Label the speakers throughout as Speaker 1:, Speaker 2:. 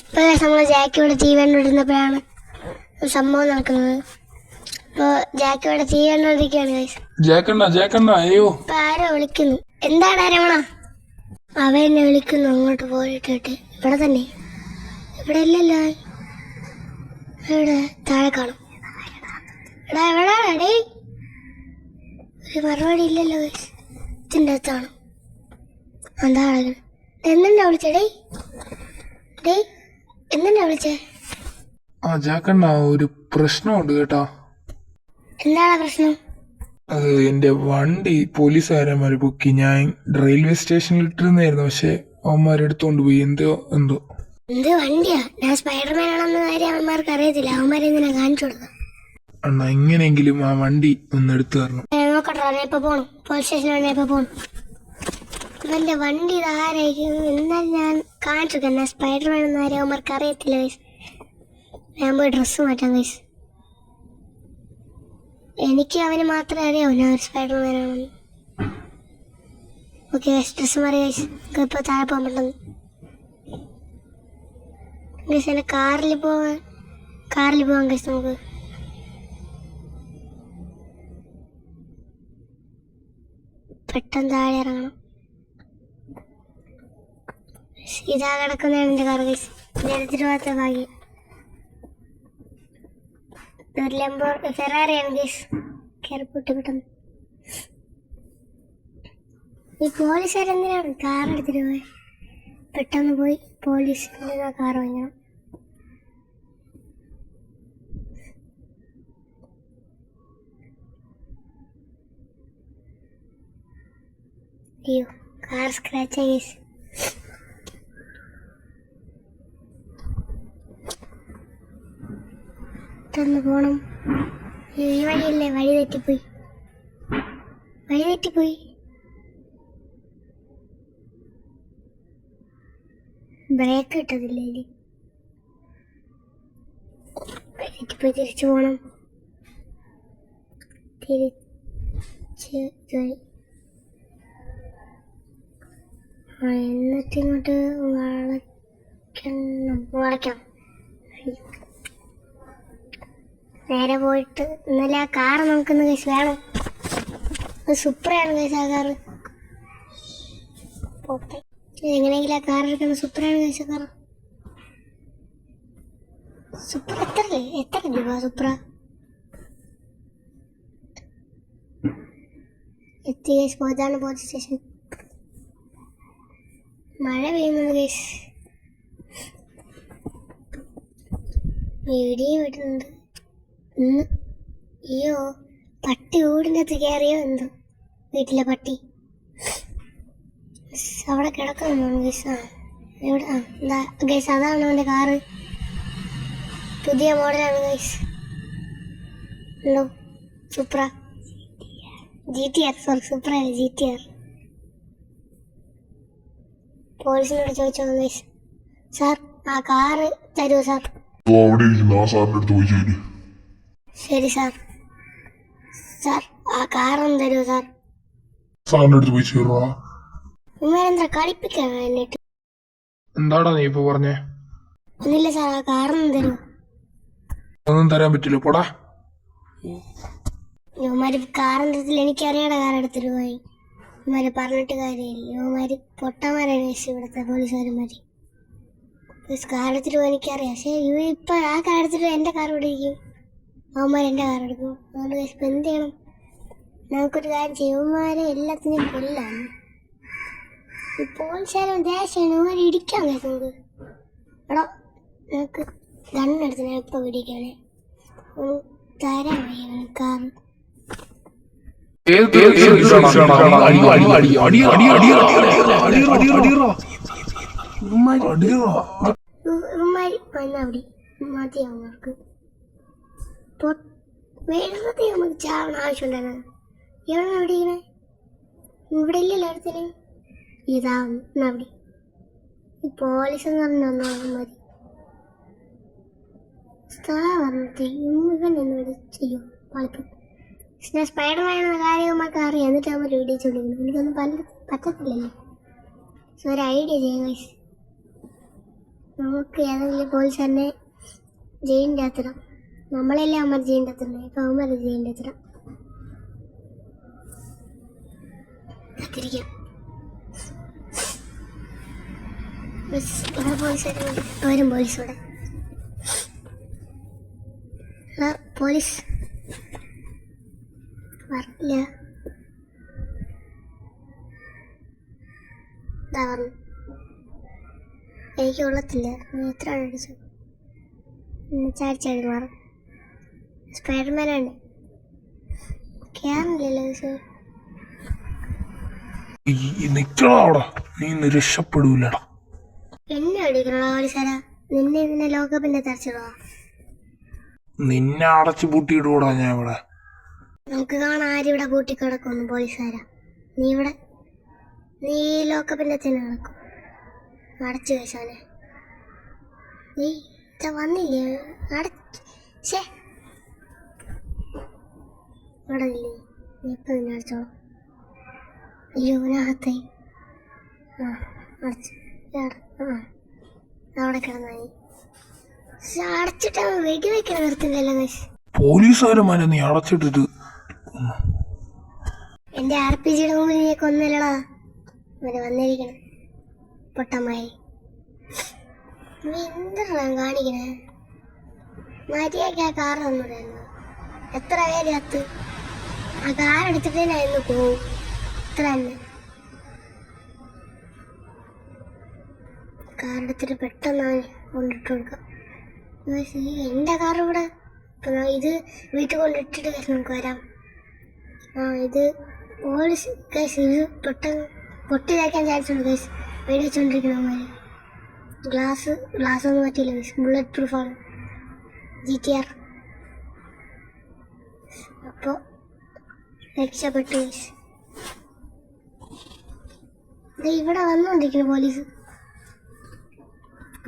Speaker 1: ഇപ്പോൾ നമ്മൾ ജാക്കിയുടെ T V കണ്ടുകൊണ്ടിരുന്നപ്പോഴാണ് സംഭവം നടക്കുന്നത്. ഇപ്പോൾ ജാക്കിയുടെ ടി വി കണ്ടുകൊണ്ടിരിക്കുകയാണ്.
Speaker 2: അയ്യോ
Speaker 1: ഇപ്പൊ ആരോ വിളിക്കുന്നു. എന്താണ് രമണ? അവ എന്നെ വിളിക്കുന്നു. അങ്ങോട്ട് പോയിട്ടിട്ട് ഇവിടെ തന്നെ. ഇവിടെ ഇല്ലല്ലോ. ഇവിടെ താഴെ കാണും. എടാ എവിടാടേ? ഒരു മറുപടി ഇല്ലല്ലോ. ഇതിൻ്റെ അകത്താണ്. എന്താ എന്നെ വിളിച്ചടേ? ഡേ എന്നെ വിളിച്ചേ?
Speaker 2: ഒരു പ്രശ്നമുണ്ട് കേട്ടാ.
Speaker 1: എന്താണ് പ്രശ്നം?
Speaker 2: അത് എന്റെ വണ്ടി പോലീസുകാരന്മാര് പൊക്കി. ഞാൻ റെയിൽവേ സ്റ്റേഷനിൽ ഇട്ടിരുന്നായിരുന്നു, പക്ഷെ അവന്മാരെടുത്തോണ്ട് പോയി. എന്തോ
Speaker 1: എന്ത് വണ്ടിയാ? ഞാൻ സ്പൈഡർമാൻ ആണെന്ന കാര്യം അവന്മാർക്ക് അറിയത്തില്ല. അവന്മാരെന്തിനാ കാണിച്ചു കൊടുക്കുക?
Speaker 2: അണ്ണാ എങ്ങനെയെങ്കിലും ആ വണ്ടി ഒന്ന് എടുത്തു തരണം.
Speaker 1: നോക്കട്ടെ, ഇപ്പൊ പോണം. പോലീസ് സ്റ്റേഷനിൽ ഇപ്പൊ പോണം. ഇവന്റെ വണ്ടി ഇതാരായിരിക്കും? എന്നാലും ഞാൻ കാണിച്ചു തന്നെ സ്പൈഡർമാൻ എന്ന കാര്യം അവന്മാർക്ക് അറിയത്തില്ല. ഞാൻ പോയി ഡ്രസ്സ് മാറ്റാം ഗൈസ്. എനിക്ക് അവന് മാത്രമേ അറിയാവൂ ഞാൻ ഒരു സ്പൈഡർമാനാണെന്ന്. ഓക്കെ ഗൈസ്, ഡ്രസ്സ് മാറി ഗൈസ്. ഇപ്പോൾ താഴെ പോകാൻ പറ്റുന്നു ഗൈസ്. എന്നെ കാറിൽ പോവാൻ ഗൈസ്. നമുക്ക് പെട്ടെന്ന് താഴെ ഇറങ്ങണം. ഇതാ കിടക്കുന്നതാണ് എൻ്റെ കാർ ഗൈസ്. എടുത്തിട്ട് പോകാത്ത ഭാഗ്യം. ഒരു ഫെറാറിയാണ് ഗൈസ്. കയറിപ്പോട്ട് പെട്ടെന്ന്. ഈ പോലീസുകാരെന്തിനാണ് കാർ എടുത്തിട്ട് പോയത്? പെട്ടെന്ന് പോയി പോലീസിൻ്റെ കാർ വാങ്ങണം. അയ്യോ, കാർ സ്ക്രാച്ച് ഗൈസ്. പെട്ടെന്ന് പോണം. ഈ വഴിയല്ലേ? വഴി തെറ്റിപ്പോയി. ബ്രേക്ക് ഇട്ടതില്ലേ? തെറ്റിപ്പോയി. തിരിച്ചു പോണം. എന്നിട്ട് ഇങ്ങോട്ട് വളയ്ക്കണം. നേരെ പോയിട്ട് ഇന്നലെ ആ കാറ് നമുക്കിന്ന് കേസ് വേണം. അത് സൂപ്പറാണ് കേസ്. ആ കാറ് പോട്ടെ. എങ്ങനെയെങ്കിലും ആ കാർ എടുക്കണം. സൂപ്പറാണ് കേസ്. ആ കാറ് സൂപ്പർ. എത്ര രൂപ സൂപ്പറ? എത്തി കേസ്. പോയതാണ് പോലീസ് സ്റ്റേഷൻ. മഴ പെയ്യുന്നുണ്ട് കേസ്. വീഡിയോ ഇടുന്നുണ്ട്. അയ്യോ, പട്ടി ഓടിനകത്ത് കയറിയോ എന്തോ. വീട്ടിലെ പട്ടി അവിടെ കിടക്കുന്നു ഗൈസ്. എവിടെ? എന്താ ഗൈസ്, അതാണ് അവൻ്റെ കാറ്. പുതിയ മോഡലാണ് ഗൈസ്. ഉണ്ടോ? സൂപ്പറ. GTR. സോറി, സൂപ്പറാണ് GTR. പോലീസിനോട് ചോദിച്ചോ ഗൈസ്. സാർ, ആ കാറ് തരുമോ സാർ? ശരി സാർ. സാർ, ആ കാറൊന്നും തരുമോ സാർ? ഉമ്മേരെന്താ കളിപ്പിക്കാണ് എന്നിട്ട്?
Speaker 2: എന്താടാ നീ ഇപ്പൊ പറഞ്ഞേ?
Speaker 1: ഒന്നില്ല സാർ, ആ കാറൊന്നും തരുമോ?
Speaker 2: ഒന്നും തരാൻ പറ്റില്ല, പോടാ.
Speaker 1: യുവമാര് കാറും തരത്തിൽ. എനിക്കറിയാടെ കാർ എടുത്തിട്ട് പോയി. ഇവന്മാര് പറഞ്ഞിട്ട് കാര്യമില്ല. യുവമാര് പൊട്ടന്മാരാണ് ഇവിടുത്തെ പോലീസുകാരന്മാര്. കാർ എടുത്തിട്ട് പോയി എനിക്കറിയാം. പക്ഷെ ഇപ്പൊ ആ കാർ എടുത്തിട്ട് എന്റെ കാർ ഓടിക്കും. അവന്മാർ എൻ്റെ കാർ എടുക്കും. അതുകൊണ്ട് ഇപ്പം എന്ത് ചെയ്യണം? നമുക്കൊരു കാര്യം ചെയ്യും. യുവമാരെ എല്ലാത്തിനും കൊല്ലാണ്. ഈ പോലീസുകാരും ദേശമാണ്. യുവമാരെ ഇടിക്കാൻ കഴിയും നമുക്ക്. എടാ, നമുക്ക് ഗണ്ണെടുത്ത് ഞാൻ ഇപ്പം പിടിക്കാനേ തരാൻ വയ്യ കാർ. മതിയാവുന്നവർക്ക് വെറുതെ നമുക്ക് ചാവണ ആവശ്യമുണ്ടായിരുന്നു. എവിടെ അവിടെ ഇങ്ങനെ ഇവിടെ ഇല്ലല്ലോ അടുത്തിന്. ഇതാവുന്നു അവിടെ. ഈ പോലീസ് എന്ന് പറഞ്ഞാൽ മതി. പറഞ്ഞിട്ട് ഇവൻ എന്നോട് ചെയ്യോ പളിക്കും. ഞാൻ സ്പൈഡർമാൻ എന്ന കാര്യമൊക്കെ അറിയാം. എന്നിട്ട് നമ്മൾ വീഡിയോ ചോദിക്കുന്നു. എനിക്കൊന്നും പറ്റത്തില്ലല്ലോ. സോ ഒരു ഐഡിയ ചെയ്യാം ഗൈസ്. നമുക്ക് ഏതെങ്കിലും പോലീസുകാരനെ ജയിലിൻ്റെ അകത്തിടാം. നമ്മളെല്ലാം അവന്മാർ ജയിലിൻ്റെ അകത്തിടണം. ഇപ്പം അവന്മാർ ജയിലിൻ്റെ അകത്തിടാം. കത്തിരിക്കാം. വരും പോലീസോടെ. പോലീസ് വരില്ല. ഇതാ പറഞ്ഞു. എനിക്ക് കൊള്ളത്തില്ല. നീ എത്ര അടിച്ചു? ചാടിച്ചാടി മാറും. സ്പൈഡർമാനാണ്. കയറുന്നില്ലല്ലോ സാർ.
Speaker 2: നിക്കണോടാ, നീ രക്ഷപ്പെടൂലടാ.
Speaker 1: എന്നെ അടിക്കണോ പോലീസാരാ? നിന്നെ ഇതിനെ ലോകകപ്പിന്റെ തരച്ചിടോ?
Speaker 2: നിന്നെ അടച്ചു പൂട്ടിയിടൂടാ ഞാൻ ഇവിടെ.
Speaker 1: നമുക്ക് കാണാൻ ആരിവിടെ പൂട്ടിക്കിടക്കൊന്നും പോലീസുകാരാ. നീ ലോകകപ്പിന്റെ തന്നെ കിടക്കും. അടച്ചു കഴിച്ചാനെ. നീ വന്നില്ലേ? അടച്ചേ അവിടെ ഇല്ലേ? നീ ഇപ്പം നിന്നെ അടച്ചോളാം. അയ്യോ ഞാത്തായി. ആ അടച്ചു. അവിടെ കിടന്നായി. അടച്ചിട്ട് വെടി വെക്കണ നിർത്തില്ലല്ലോ.
Speaker 2: പോലീസുകാരന്മാരെ നീ അടച്ചിട്ടിട്ട്
Speaker 1: എന്റെ RPG മുമ്പിൽ നീ കൊന്നല്ലടാ. അവര് വന്നിരിക്കണേ പൊട്ടമായി. നീ എന്താണ് കാണിക്കണേ? മര്യാദക്ക് ആ കാർ തന്നൂടായിരുന്നു. എത്ര പേര് കത്ത് ആ കാർ എടുത്തിട്ട് ഞാൻ ഇന്ന് പോവും. ഇത്ര തന്നെ. കാർ എടുത്തിട്ട് പെട്ടെന്ന് അവന് കൊണ്ടിട്ട് കൊടുക്കാം. എൻ്റെ കാർ ഇവിടെ. ഇത് വീട്ടിൽ കൊണ്ടിട്ടിട്ട് നമുക്ക് വരാം. ഇത് പോലീസ് കേസ്. ഇത് പെട്ടെന്ന് പൊട്ടി തയ്ക്കാൻ ചാൻസ് ഉണ്ട് കേസ്. വെടിവെച്ചോണ്ടിരിക്കണമാര്. ഗ്ലാസ് ഒന്നും പറ്റില്ല കേസ്. ബുള്ളറ്റ് പ്രൂഫാണ്. GTR. അപ്പോൾ രക്ഷപ്പെട്ടു കേസ്. ഇവിടെ വന്നുകൊണ്ടിരിക്കുന്നു പോലീസ്.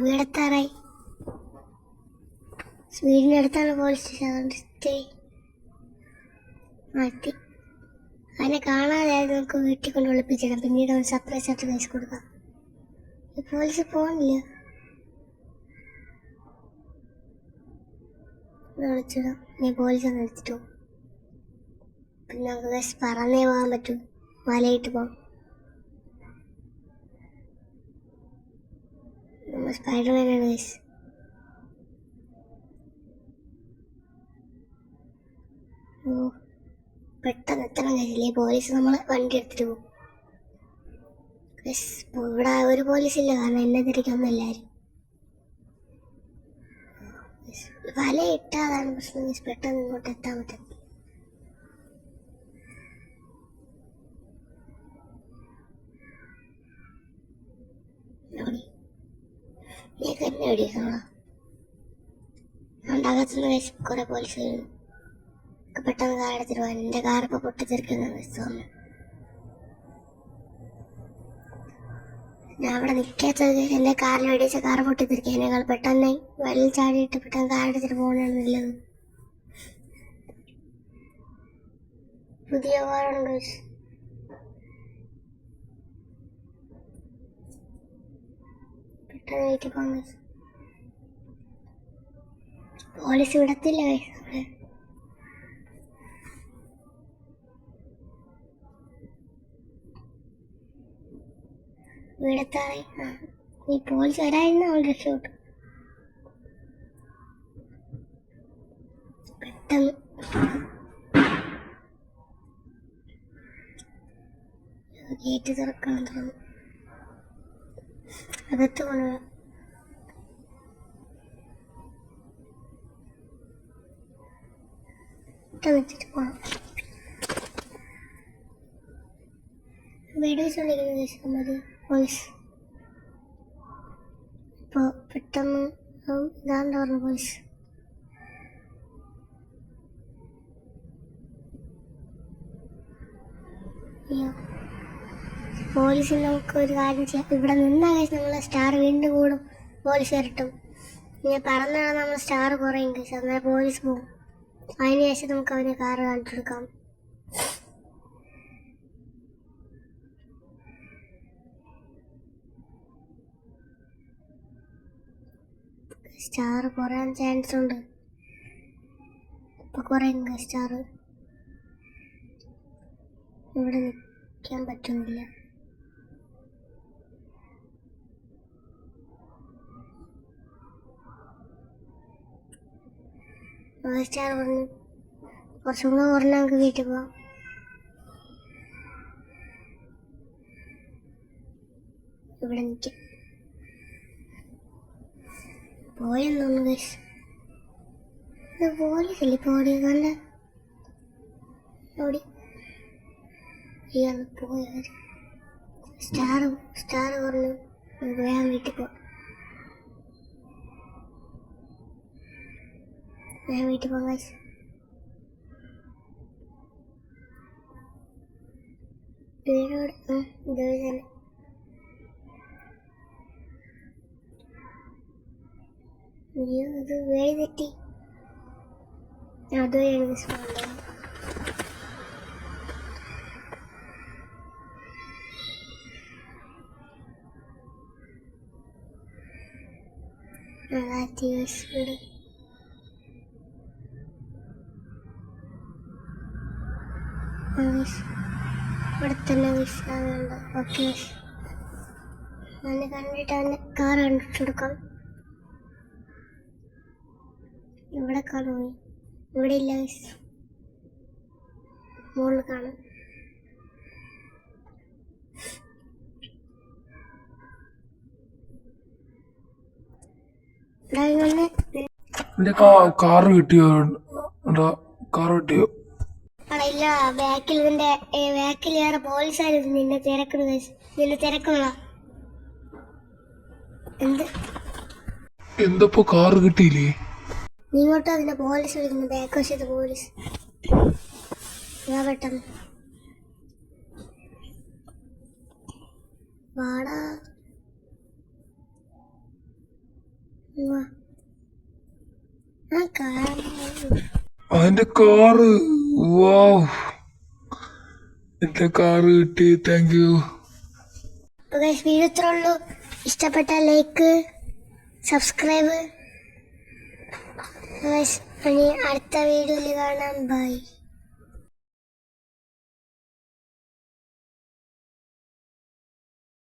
Speaker 1: വീടെത്താറായി. വീടിൻ്റെ അടുത്താണ് പോലീസ് സ്റ്റേഷൻ. അതുകൊണ്ട് സ്റ്റേ മാറ്റി. അതിനെ കാണാതെ നമുക്ക് വീട്ടിൽ കൊണ്ട് ഒളിപ്പിച്ചിടാം. പിന്നീട് അവൻ സർപ്രൈസ് ആയിട്ട് കേസ് കൊടുക്കാം. പോലീസ് പോകണില്ല. വിളിച്ചിടാം. നീ പോലീസ് ഒന്ന് എടുത്തിട്ട് പോകും. പിന്നെ നമുക്ക് കേസ് പറന്നേ പോകാൻ പറ്റും. മലയിട്ട് പോകാം. നമ്മൾ സ്പൈഡർമാനാണ് കേസ്. ഓ പെട്ടെന്ന് എത്തണം കഴിയില്ലേ? പോലീസ് നമ്മളെ വണ്ടി എടുത്തിട്ട് പോകും. ഇവിടെ ഒരു പോലീസില്ല. കാരണം എന്നെ തിരിക്കൊന്നും എല്ലാവരും വല ഇട്ടാതാണ് പ്രശ്നം. പെട്ടെന്ന് ഇങ്ങോട്ട് എത്താൻ പറ്റും. നീക്ക് എന്നെ വെടിക്കണോ? ഉണ്ടാകത്തുനിന്ന് കുറെ പോലീസ് പെട്ടെന്ന് കാർ എടുത്തിട്ട് പോകാൻ. എൻ്റെ കാറിപ്പോൾ പൊട്ടിത്തെറിക്കുന്ന തോന്നുന്നു. ഞാൻ അവിടെ നിൽക്കാത്തത് എൻ്റെ കാറിൽ വെടിവെച്ച കാർ പൊട്ടിത്തെറിക്കുക. അതിനേക്കാൾ പെട്ടെന്ന് വെള്ളിൽ ചാടിയിട്ട് പെട്ടെന്ന് കാർ എടുത്തിട്ട് പോകണതാണ് നല്ലത്. പുതിയ കാറുണ്ട്. പെട്ടെന്ന് വീട്ടിൽ പോകാൻ. പോലീസ് വിടത്തില്ല നമ്മളെ. വീടെത്താറായി. നീ പോലീസ് വരായിരുന്നു. അവൾ രക്ഷപ്പെട്ടു. പെട്ടെന്ന് ഗേറ്റ് തുറക്കണം തോന്നുന്നു. അകത്ത് കൊണ്ടുപോകാം. വെച്ചിട്ട് പോകണം. വെടിവെച്ചുകൊണ്ടിരിക്കുന്നത് പോലീസ്. ഇപ്പോൾ പെട്ടെന്ന് ഇതാണ്ട് പറഞ്ഞു പോലീസ്. അയ്യോ പോലീസിന് നമുക്ക് ഒരു കാര്യം ചെയ്യാം. ഇവിടെ നിന്നാ കഴിച്ച് നമ്മളെ സ്റ്റാർ വീണ്ടും കൂടും. പോലീസ് വരട്ടും. ഇങ്ങനെ പറന്നാണ് നമ്മൾ സ്റ്റാർ കുറയും കഴിച്ച്. അന്നേരം പോലീസ് പോകും. അതിന് ശേഷം നമുക്ക് അവനെ കാറ് കാണിച്ചു കൊടുക്കാം. സ്റ്റാർ കുറയാൻ ചാൻസ് ഉണ്ട്. ഇപ്പൊ കുറയും സ്റ്റാർ. ഇവിടെ നിൽക്കാൻ പറ്റുന്നില്ല. സ്റ്റാർ പറഞ്ഞു കുറച്ചും കൂടെ കുറഞ്ഞ നമുക്ക് വീട്ടിൽ പോവാം. ഇവിടെ നിൽക്കാം. പോയെന്ന് തോന്നുന്നു ഗൈസ്. ഇത് പോലീസല്ലേ ഇപ്പോൾ ഓടിയതുകൊണ്ട് ഓടി ഇയാൾ പോയവർ. സ്റ്റാർ പറഞ്ഞു വേഗം വീട്ടിൽ പോവാം. വേഗം വീട്ടിൽ പോകാം ഗൈസ്. വീടോട് ഇതുവഴി തന്നെ. അയ്യോ ഇത് വഴി തെറ്റി. അതുവഴിയാണ് ഗൈസ് പോകേണ്ടത്. വീട് ഇവിടെ തന്നെ വിശ്വാസമുണ്ട്. ഓക്കെ അവനെ കണ്ടിട്ട് അവൻ്റെ കാർ കണ്ടിട്ട് കൊടുക്കാം. ഇവിടെ കാണുമോ? ഇവിടെ ഇല്ല. മുകളിൽ കാണും.
Speaker 2: എന്റെ കാറ് കിട്ടിയോ? കാറ് കിട്ടിയോ?
Speaker 1: ഇല്ല, ബാക്കിൽ വേറെ പോലീസായിരുന്നു നിന്നെ തിരക്കുന്ന.
Speaker 2: എന്തപ്പോ കാറ് കിട്ടിയില്ലേ?
Speaker 1: നീങ്ങോട്ടോ അതിന്റെ പോലീസ് വിളിക്കുന്നു. ബാക്ക് വശത്ത് പോലീസ്. പെട്ടെന്ന് വാടാ.
Speaker 2: അതിന്റെ കാറ്. വാവ്, എന്റെ കാറ് കിട്ടി. Thank you.
Speaker 1: വീഡിയോ ഇത്രേ ഉള്ളൂ. ഇഷ്ടപ്പെട്ട ലൈക്ക്, സബ്സ്ക്രൈബ്. അടുത്ത വീഡിയോയിൽ കാണാം. ബൈ.